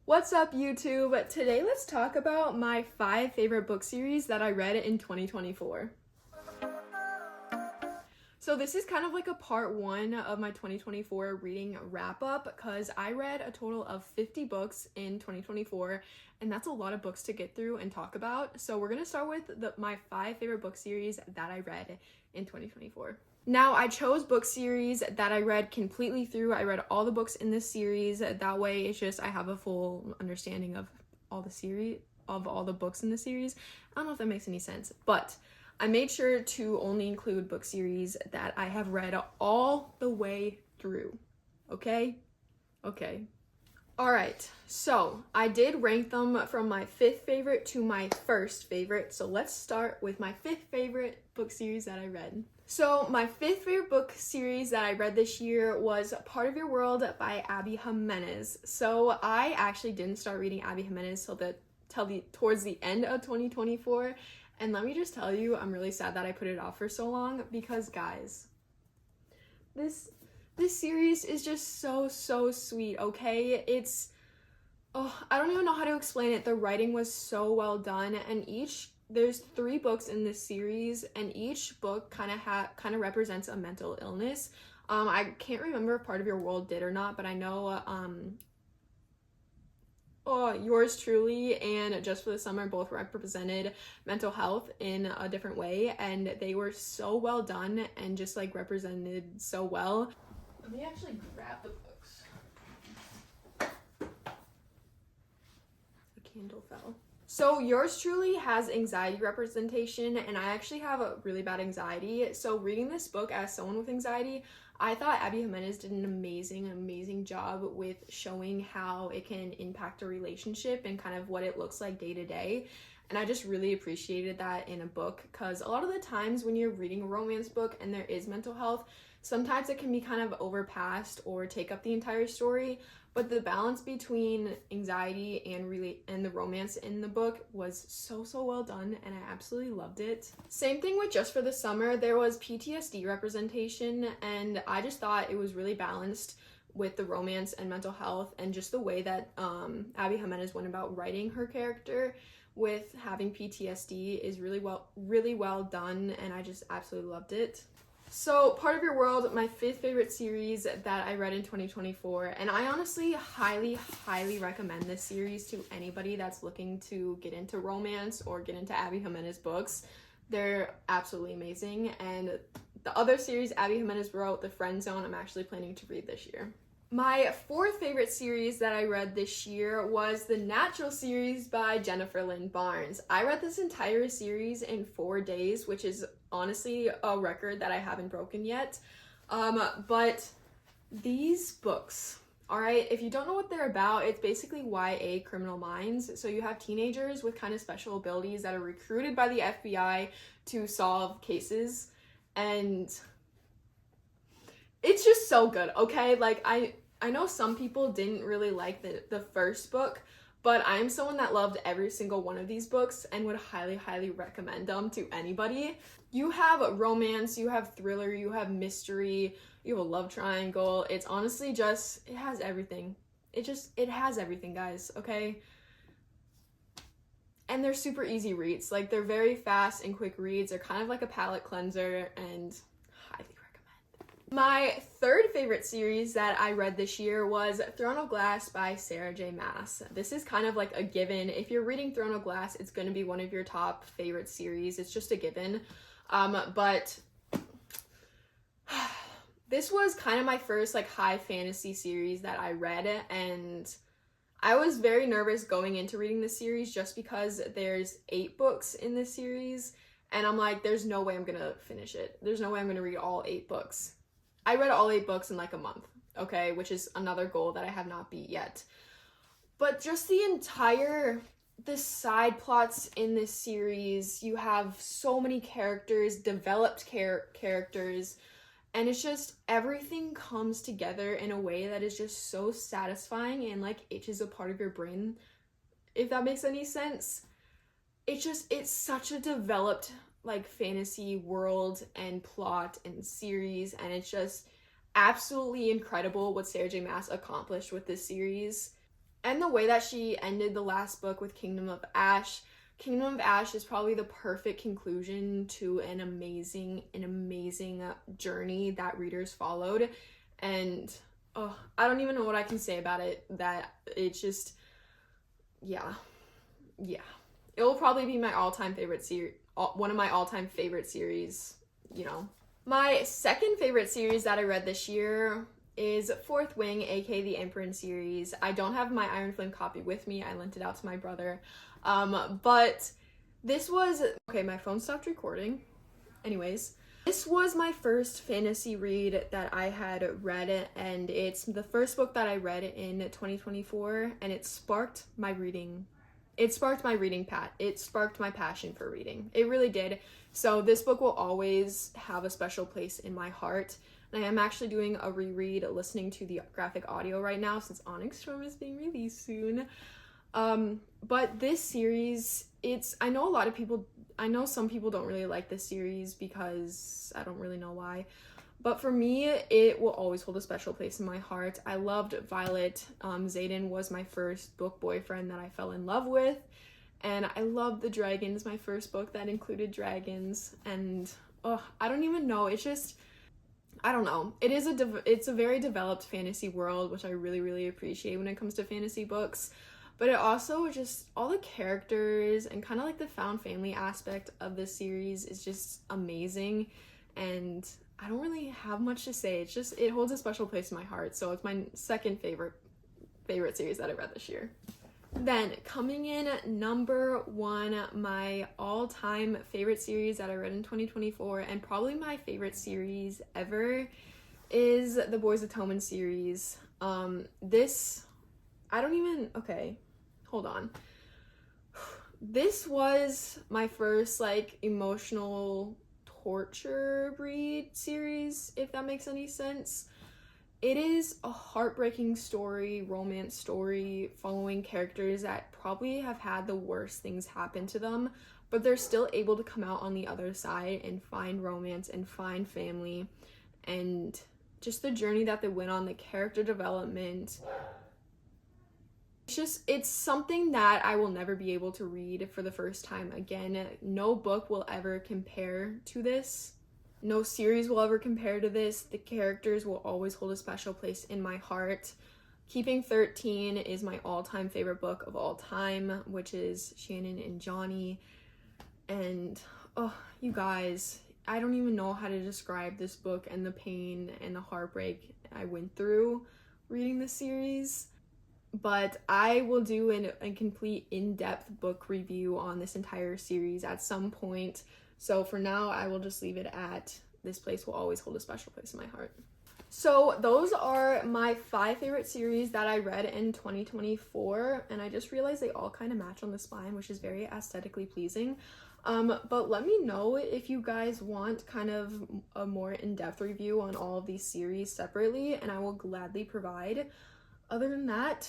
What's up, YouTube? Today let's talk about my 5 favorite book series that I read in 2024. So this is kind of like a part 1 of my 2024 reading wrap up because I read a total of 50 books in 2024, and that's a lot of books to get through and talk about. So we're going to start with my 5 favorite book series that I read in 2024. Now, I chose book series that I read completely through. I read all the books in this series. That way, it's just I have a full understanding of all the books in the series. I don't know if that makes any sense, but I made sure to only include book series that I have read all the way through. Okay? Okay. Alright, so I did rank them from my 5th favorite to my 1st favorite. So let's start with my 5th favorite book series that I read. So my 5th favorite book series that I read this year was Part of Your World by Abby Jimenez. So I actually didn't start reading Abby Jimenez towards the end of 2024. And let me just tell you, I'm really sad that I put it off for so long because, guys, this series is just so sweet, okay? I don't even know how to explain it. The writing was so well done, and there's 3 books in this series, and each book kind of represents a mental illness. I can't remember if Part of Your World did or not, but I know Yours Truly and Just for the Summer both represented mental health in a different way, and they were so well done and just like represented so well. Let me actually grab the books. The candle fell. So Yours Truly has anxiety representation, and I actually have a really bad anxiety. So reading this book as someone with anxiety, I thought Abby Jimenez did an amazing job with showing how it can impact a relationship and kind of what it looks like day to day. And I just really appreciated that in a book, because a lot of the times when you're reading a romance book and there is mental health, sometimes it can be kind of overpassed or take up the entire story. But the balance between anxiety and the romance in the book was so well done, and I absolutely loved it. Same thing with Just for the Summer. There was PTSD representation, and I just thought it was really balanced with the romance and mental health, and just the way that Abby Jimenez went about writing her character with having PTSD is really well done, and I just absolutely loved it. So Part of Your World, my 5th favorite series that I read in 2024, and I honestly highly recommend this series to anybody that's looking to get into romance or get into Abby Jimenez books. They're absolutely amazing. And the other series Abby Jimenez wrote, The Friend Zone, I'm actually planning to read this year. My 4th favorite series that I read this year was The Natural series by Jennifer Lynn Barnes. I read this entire series in 4 days, which is honestly a record that I haven't broken yet. But these books, all right, if you don't know what they're about, it's basically YA Criminal Minds. So you have teenagers with kind of special abilities that are recruited by the FBI to solve cases, and it's just so good, okay? Like, I know some people didn't really like the first book, but I'm someone that loved every single one of these books and would highly recommend them to anybody. You have romance, you have thriller, you have mystery, you have a love triangle. It's honestly just, it has everything. It has everything, guys, okay? And they're super easy reads. Like, they're very fast and quick reads. They're kind of like a palate cleanser, and highly recommend. My 3rd favorite series that I read this year was Throne of Glass by Sarah J. Maas. This is kind of like a given. If you're reading Throne of Glass, it's going to be one of your top favorite series. It's just a given. But this was kind of my first like high fantasy series that I read, and I was very nervous going into reading this series just because there's 8 books in this series, and I'm like, there's no way I'm gonna finish it. There's no way I'm gonna read all 8 books. I read all 8 books in like a month, okay, which is another goal that I have not beat yet. But just the side plots in this series, you have so many characters, developed characters, and it's just everything comes together in a way that is just so satisfying and like itches a part of your brain, if that makes any sense. It's such a developed like fantasy world and plot and series, and it's just absolutely incredible what Sarah J. Maas accomplished with this series. And the way that she ended the last book with Kingdom of Ash. Kingdom of Ash is probably the perfect conclusion to an amazing journey that readers followed. And I don't even know what I can say about it, that it's just, yeah. It will probably be my all-time favorite series, one of my all-time favorite series, you know. My second favorite series that I read this year is Fourth Wing, aka the Emperor series. I don't have my Iron Flame copy with me. I lent it out to my brother. But this was, okay, my phone stopped recording. Anyways, this was my first fantasy read that I had read, and it's the first book that I read in 2024, and it sparked my reading. It sparked my passion for reading. It really did. So this book will always have a special place in my heart. And I am actually doing a reread, listening to the graphic audio right now since Onyx Storm is being released soon. But this series, I know some people don't really like this series because I don't really know why. But for me, it will always hold a special place in my heart. I loved Violet. Xaden was my first book boyfriend that I fell in love with. And I loved the dragons, my first book that included dragons. And I don't even know. It's just, I don't know. It's a very developed fantasy world, which I really, really appreciate when it comes to fantasy books. But it also just, all the characters and kind of like the found family aspect of this series is just amazing. And I don't really have much to say. It's just, it holds a special place in my heart. So it's my second favorite series that I read this year. Then coming in number one, my all-time favorite series that I read in 2024, and probably my favorite series ever, is the Boys of Tommen series. Hold on. This was my first like emotional torture read series, if that makes any sense. It is a heartbreaking story, romance story, following characters that probably have had the worst things happen to them, but they're still able to come out on the other side and find romance and find family, and just the journey that they went on, the character development. It's something that I will never be able to read for the first time again. No book will ever compare to this. No series will ever compare to this. The characters will always hold a special place in my heart. Keeping 13 is my all-time favorite book of all time, which is Shannon and Johnny. And, you guys, I don't even know how to describe this book and the pain and the heartbreak I went through reading this series. But I will do a complete in-depth book review on this entire series at some point. So for now, I will just leave it at this place will always hold a special place in my heart. So those are my 5 favorite series that I read in 2024. And I just realized they all kind of match on the spine, which is very aesthetically pleasing. But let me know if you guys want kind of a more in-depth review on all of these series separately, and I will gladly provide. Other than that,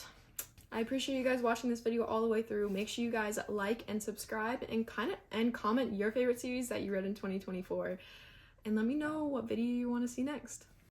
I appreciate you guys watching this video all the way through. Make sure you guys like and subscribe and comment your favorite series that you read in 2024. And let me know what video you want to see next.